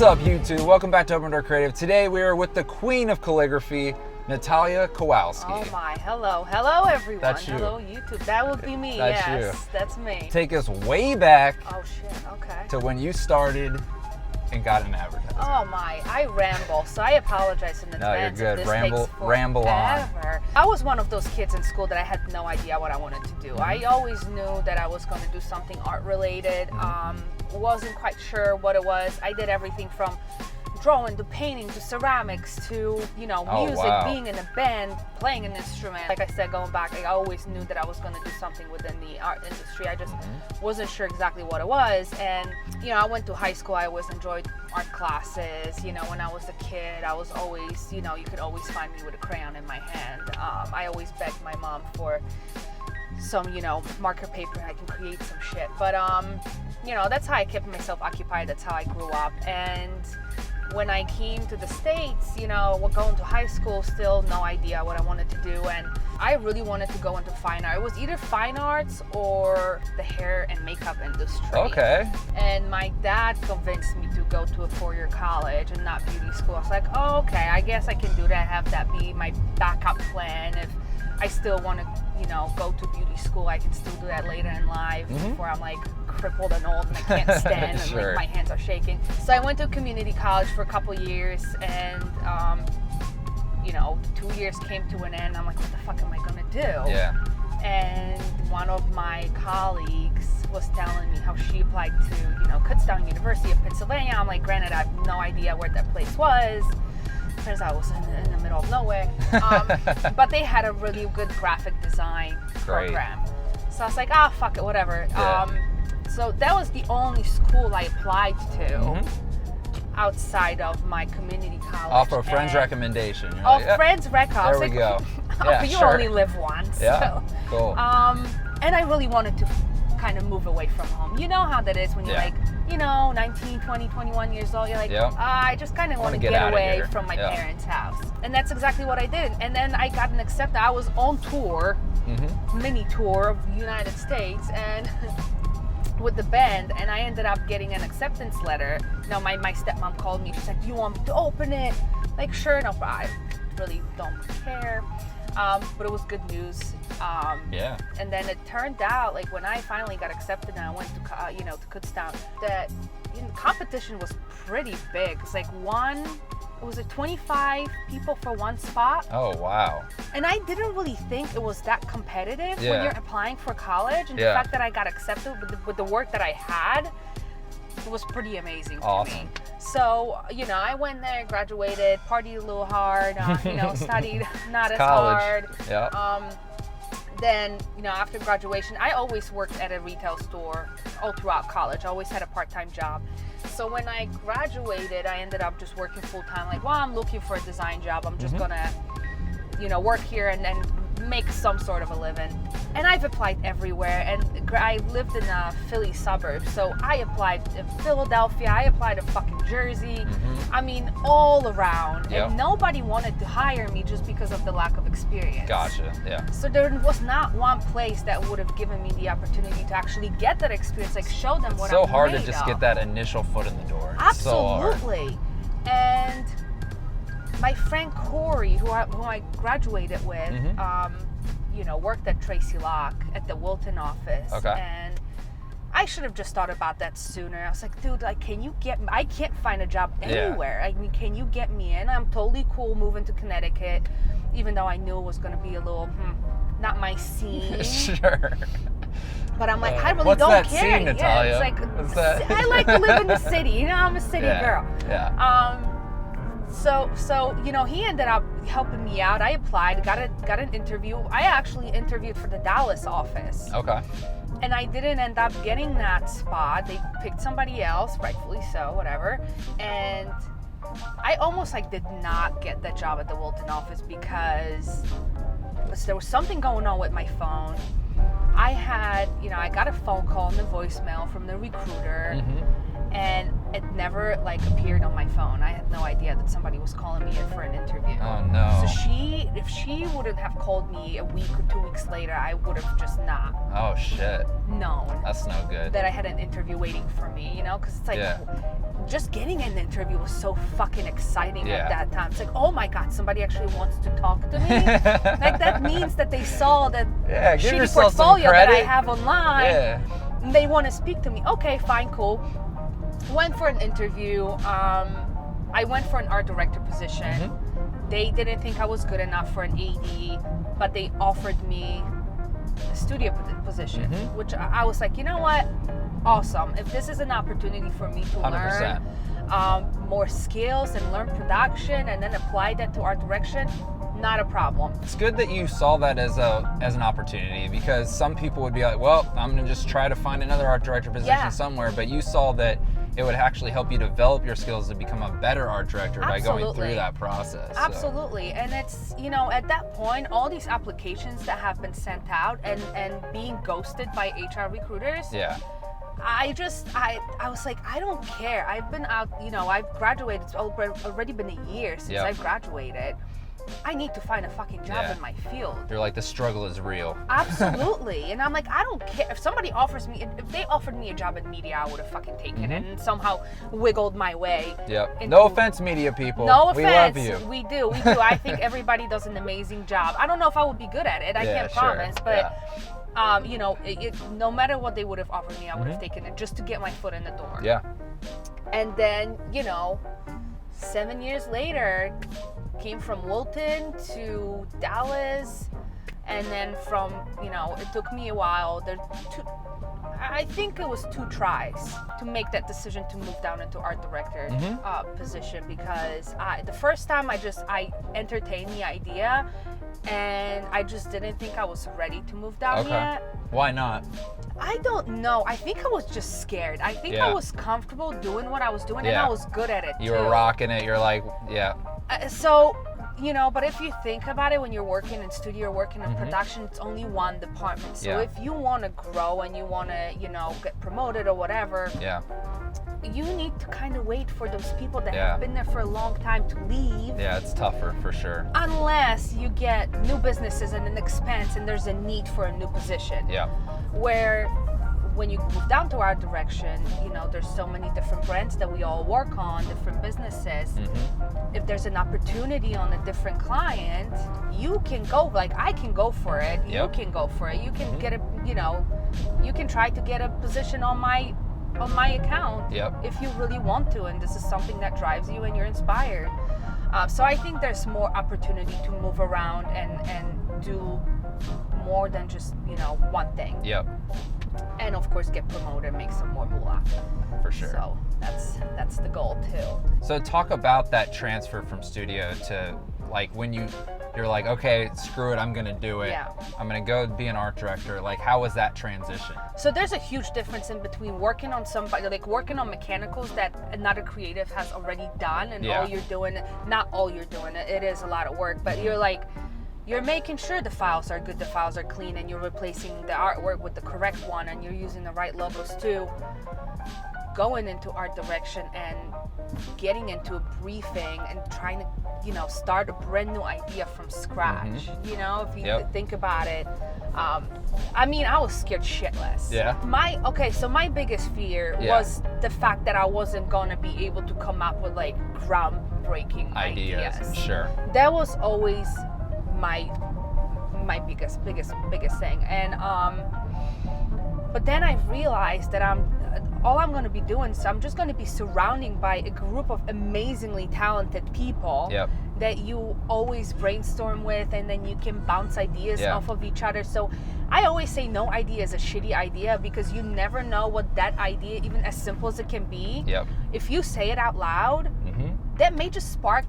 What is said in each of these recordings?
up, YouTube? Welcome back to Open Door Creative. Today we are with the queen of calligraphy, Natalia Kowalski. Oh my, hello everyone. That's you. Hello YouTube, that would be me. That's yes, you. That's me. Take us way back Oh shit, okay. to when you started and got an advertisement. Oh my, I ramble, so I apologize in advance. No, you're good. If this Ramble on. I was one of those kids in school that I had no idea what I wanted to do. I always knew that I was going to do something art related. Wasn't quite sure what it was. I did everything from drawing to painting to ceramics to, music, being in a band, playing an instrument. Like I said, going back, I always knew that I was going to do something within the art industry. I just wasn't sure exactly what it was. And, I went to high school. I always enjoyed art classes. When I was a kid, I was always, you could always find me with a crayon in my hand. I always begged my mom for some, marker paper and I can create some shit. But, that's how I kept myself occupied. That's how I grew up. And when I came to the States, going to high school, still no idea what I wanted to do. And I really wanted to go into fine art. It was either fine arts or the hair and makeup industry. Okay. And my dad convinced me to go to a four-year college and not beauty school. I was like, oh, okay, I guess I can do that. Have that be my backup plan. If I still want to, go to beauty school, I can still do that later in life before I'm like crippled and old and I can't stand Sure. and like my hands are shaking. So I went to community college for a couple years and, 2 years came to an end. I'm like, what the fuck am I gonna do? Yeah. And one of my colleagues was telling me how she applied to, Kutztown University of Pennsylvania. I'm like, granted, I have no idea where that place was. Turns out I was in the middle of nowhere. But they had a really good graphic design program. So I was like, fuck it, whatever. Yeah. So that was the only school I applied to outside of my community college. Off a friend's recommendation. You're Off like, friend's rec. There we go. Yeah, you only live once. Yeah, So. cool. And I really wanted to kind of move away from home. You know how that is when you're like, 19, 20, 21 years old. You're like, I just kind of want to get away from my parents' house. And that's exactly what I did. And then I got an acceptance. I was on tour, mini tour of the United States, and with the band, and I ended up getting an acceptance letter. My stepmom called me. She's like, do you want me to open it? Like, sure, no problem. I really don't care. But it was good news. And then it turned out, like, when I finally got accepted and I went to, to Kutztown, that competition was pretty big. It's like 25 people for one spot. Oh, wow. And I didn't really think it was that competitive when you're applying for college. And the fact that I got accepted with the work that I had, it was pretty amazing to me. So, I went there, graduated, partied a little hard, studied not as hard. Yeah. Then, after graduation, I always worked at a retail store all throughout college. I always had a part-time job. So when I graduated, I ended up just working full-time. Like, I'm looking for a design job. I'm just gonna, work here and then make some sort of a living. And I've applied everywhere. And I lived in a Philly suburb. So I applied in Philadelphia. I applied in fucking Jersey. I mean, all around. And nobody wanted to hire me just because of the lack of experience. Gotcha, yeah. So there was not one place that would have given me the opportunity to actually get that experience, like show them what I'm made of. It's so hard to just get that initial foot in the door. Absolutely. So and my friend Corey, who I graduated with, worked at Tracy Locke at the Wilton office. Okay. And I should have just thought about that sooner. I was like, dude, like, can you get me? I can't find a job anywhere. I mean, can you get me in? I'm totally cool moving to Connecticut, even though I knew it was going to be a little, not my scene. Sure. But I'm like, I really don't care. What's that scene, Natalia? It's like, I like to live in the city. I'm a city girl. Yeah. So he ended up helping me out. I applied, got an interview. I actually interviewed for the Dallas office. Okay. And I didn't end up getting that spot. They picked somebody else, rightfully so, whatever. And I almost did not get that job at the Wilton office because there was something going on with my phone. I had, I got a phone call in the voicemail from the recruiter, and it never like appeared on my phone. I had no idea that somebody was calling me in for an interview. Oh no. So if she wouldn't have called me a week or 2 weeks later, I would have just not Oh shit. known That's no good. that I had an interview waiting for me, you know? Because it's like, just getting an interview was so fucking exciting at that time. It's like, oh my God, somebody actually wants to talk to me. Like that means that they saw that give shitty yourself some portfolio that I credit. have online. Yeah. And they want to speak to me. Okay, fine, cool. Went for an interview. I went for an art director position. They didn't think I was good enough for an AD, but they offered me a studio position, which I was like, you know what? Awesome. If this is an opportunity for me to 100%. learn more skills and learn production and then apply that to art direction, not a problem. It's good that you saw that as an opportunity, because some people would be like, well, I'm gonna just try to find another art director position somewhere, but you saw that it would actually help you develop your skills to become a better art director by going through that process. Absolutely. And it's, you know, at that point, all these applications that have been sent out and being ghosted by HR recruiters. Yeah. I was like, I don't care. I've been out, you know, I've graduated. It's already been a year since I've graduated. I need to find a fucking job in my field. You're like, the struggle is real. Absolutely. And I'm like, I don't care. If somebody offers me, if they offered me a job in media, I would have fucking taken it and somehow wiggled my way. Yep. No offense, media people. No offense. We love you. We do. I think everybody does an amazing job. I don't know if I would be good at it. I can't promise. But, you know, no matter what they would have offered me, I would have taken it just to get my foot in the door. Yeah. And then, you know, 7 years later, came from Wilton to Dallas, and then from, you know, it took me a while. I think it was 2 tries to make that decision to move down into art director position, because the first time I entertained the idea, and I just didn't think I was ready to move down yet. Why not? I don't know. I think I was just scared. I think I was comfortable doing what I was doing, and I was good at it You were rocking it. You're like, so, you know, but if you think about it, when you're working in studio or working in production, it's only one department. So if you want to grow and you want to, you know, get promoted or whatever, you need to kind of wait for those people that have been there for a long time to leave. Yeah, it's tougher for sure. Unless you get new businesses and an expanse and there's a need for a new position. Yeah. Where when you move down to art direction, you know, there's so many different brands that we all work on, different businesses. If there's an opportunity on a different client, you can go, like I can go for it. You can go for it. You can get a, you know, you can try to get a position on my account if you really want to, and this is something that drives you and you're inspired. So I think there's more opportunity to move around and do more than just, you know, one thing. And of course get promoted, make some more moolah. For sure. So that's the goal too. So talk about that transfer from studio to, like, when you're like, okay, screw it, I'm gonna do it. I'm gonna go be an art director. Like, how was that transition? So there's a huge difference in between working on somebody, like working on mechanicals that another creative has already done, and all you're doing, not all you're doing, it is a lot of work, but you're making sure the files are good, the files are clean, and you're replacing the artwork with the correct one, and you're using the right logos too. Going into art direction and getting into a briefing and trying to, you know, start a brand new idea from scratch. You know, if you think about it, I mean, I was scared shitless. So my biggest fear was the fact that I wasn't gonna be able to come up with like groundbreaking ideas. Sure. That was always my biggest thing, and but then I realized that all I'm going to be doing, so I'm just going to be surrounding by a group of amazingly talented people that you always brainstorm with, and then you can bounce ideas off of each other. So I always say no idea is a shitty idea, because you never know what that idea, even as simple as it can be, if you say it out loud, that may just spark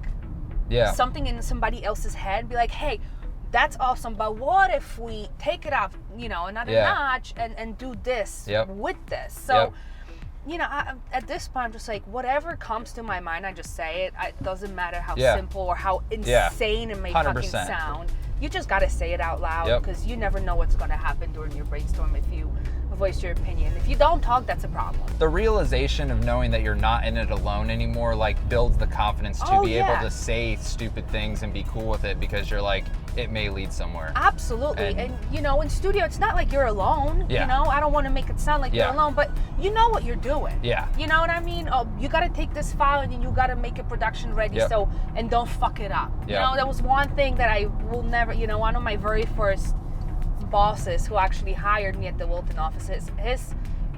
something in somebody else's head, be like, hey, that's awesome, but what if we take it up, you know, another notch and do this with this? So, you know, at this point, I'm just like, whatever comes to my mind, I just say it. It doesn't matter how simple or how insane it may 100%. fucking sound. You just got to say it out loud, because you never know what's going to happen during your brainstorm if you voice your opinion. If you don't talk, that's a problem. The realization of knowing that you're not in it alone anymore, like, builds the confidence to be able to say stupid things and be cool with it, because you're like, it may lead somewhere. Absolutely. And you know, in studio, it's not like you're alone. You know, I don't want to make it sound like you're alone, but you know what you're doing. You know what I mean? Oh, you got to take this file and then you got to make it production ready. So, and don't fuck it up. You know, that was one thing that I will never, you know, one of my very first bosses who actually hired me at the Wilton office,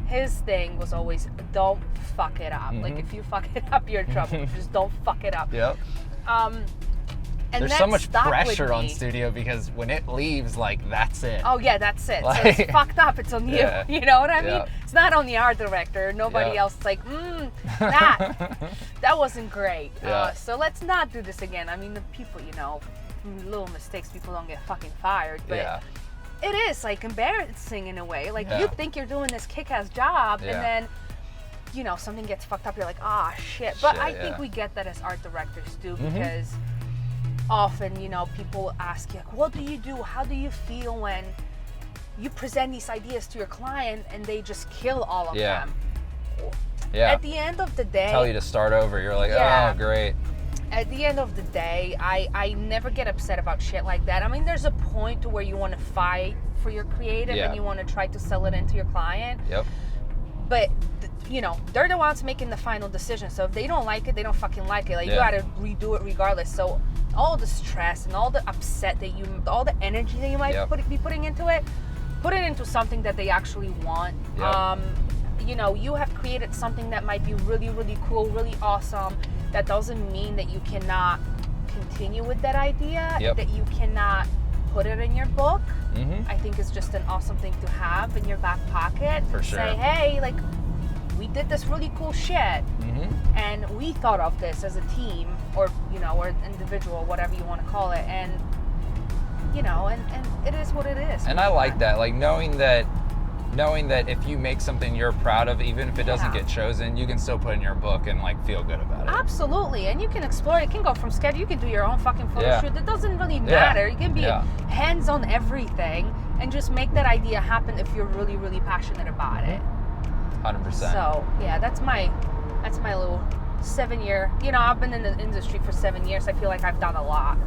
his thing was always, don't fuck it up. Like, if you fuck it up, you're in trouble. Just don't fuck it up. And there's so much pressure on studio, because when it leaves, like, that's it. Oh yeah, that's it. Like, so it's fucked up. It's on you. You know what I mean? It's not on the art director. Nobody else is like, that wasn't great. So let's not do this again. I mean, the people, you know, little mistakes, people don't get fucking fired. But it is like embarrassing in a way. Like, you think you're doing this kick-ass job, and then, you know, something gets fucked up. You're like, ah, shit. But I think we get that as art directors too, because often, you know, people ask you, like, what do you do? How do you feel when you present these ideas to your client and they just kill all of them? At the end of the day, tell you to start over. You're like, oh, great. At the end of the day, I never get upset about shit like that. I mean, there's a point to where you want to fight for your creative and you want to try to sell it into your client. But, you know, they're the ones making the final decision. So if they don't like it, they don't fucking like it. Like, you got to redo it regardless. So all the stress and all the upset that all the energy that you might be putting into it, put it into something that they actually want. You know, you have created something that might be really, really cool, really awesome. That doesn't mean that you cannot continue with that idea, that you cannot put it in your book. I think it's just an awesome thing to have in your back pocket. For sure. Say, hey, like, we did this really cool shit, and we thought of this as a team, or, you know, or individual, whatever you want to call it, and, you know, and it is what it is. And I like that, like, knowing that if you make something you're proud of, even if it doesn't get chosen, you can still put it in your book and, like, feel good about it. Absolutely. And you can explore it. You can go from sketch. You can do your own fucking photo shoot. It doesn't really matter. You can be hands on everything and just make that idea happen if you're really, really passionate about it. 100%. So yeah, that's my little 7-year. You know, I've been in the industry for 7 years. I feel like I've done a lot.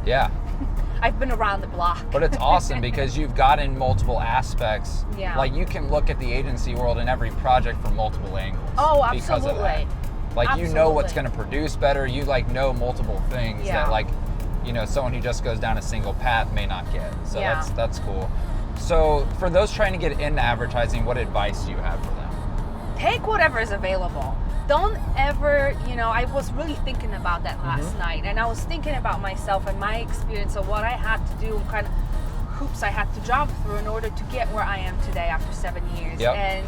I've been around the block. But it's awesome because you've gotten multiple aspects. Like, you can look at the agency world and every project from multiple angles. Oh, absolutely. Because of that. Like, you know what's going to produce better. You, like, know multiple things that, like, you know, someone who just goes down a single path may not get. So that's cool. So for those trying to get into advertising, what advice do you have for them? Take whatever is available. Don't ever, you know, I was really thinking about that last night, and I was thinking about myself and my experience of what I had to do, kind of hoops I had to jump through in order to get where I am today after 7 years. And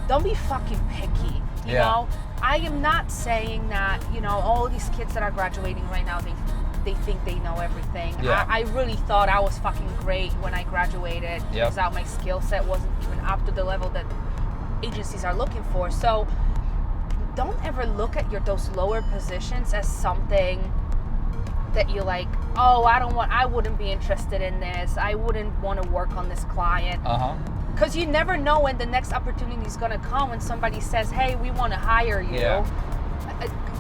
don't be fucking picky, you know? I am not saying that, you know, all these kids that are graduating right now, they think they know everything. I really thought I was fucking great when I graduated. Turns out my skill set wasn't even up to the level that agencies are looking for. So don't ever look at those lower positions as something that you're like, oh, I wouldn't be interested in this. I wouldn't want to work on this client. Because you never know when the next opportunity is going to come, when somebody says, hey, we want to hire you.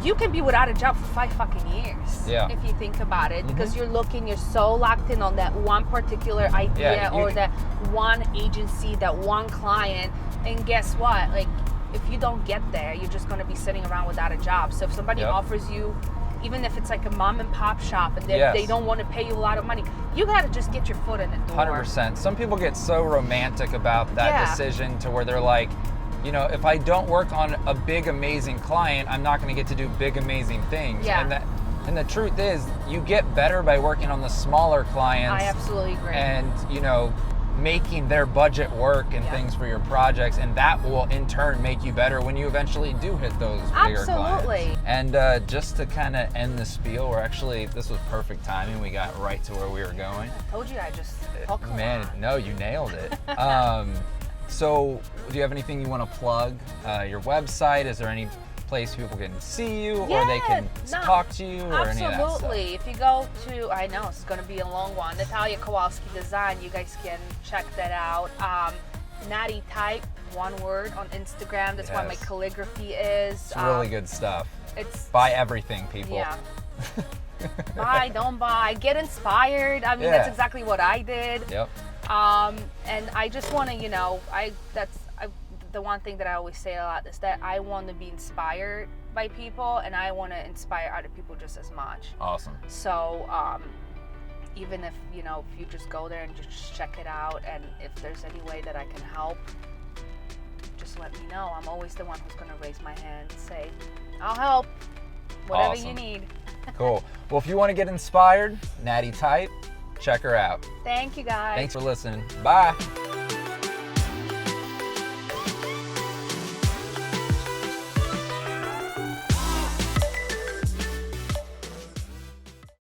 You can be without a job for 5 fucking years if you think about it, because you're so locked in on that one particular idea or that one agency, that one client. And guess what? Like, if you don't get there, you're just going to be sitting around without a job. So if somebody offers you, even if it's like a mom and pop shop and they don't want to pay you a lot of money, you got to just get your foot in the door. 100%. Some people get so romantic about that decision to where they're like, you know, if I don't work on a big, amazing client, I'm not going to get to do big, amazing things. And the truth is, you get better by working on the smaller clients. I absolutely agree. And, you know, making their budget work and things for your projects, and that will in turn make you better when you eventually do hit those bigger clients. And just to kind of end the spiel, this was perfect timing. We got right to where we were going. I told you I just no, you nailed it. So do you have anything you want to plug? Your website? Is there any place people can see you, or they can talk to you, or any of that stuff? Absolutely. If you go to, I know it's going to be a long one, Natalia Kowalski Design, you guys can check that out. Natty Type, one word, on Instagram. That's what my Yes. calligraphy is. It's really good stuff. It's Buy everything, people. yeah. Buy, don't buy, get inspired. I mean, Yeah. that's exactly what I did. Yep. And I just want to, you know, the one thing that I always say a lot is that I want to be inspired by people, and I want to inspire other people just as much. Awesome. So even if, you know, if you just go there and just check it out, and if there's any way that I can help, just let me know. I'm always the one who's going to raise my hand and say, I'll help, whatever you Awesome. need. Cool. Well, if you want to get inspired, Natty Type, check her out. Thank you, guys. Thanks for listening. Bye.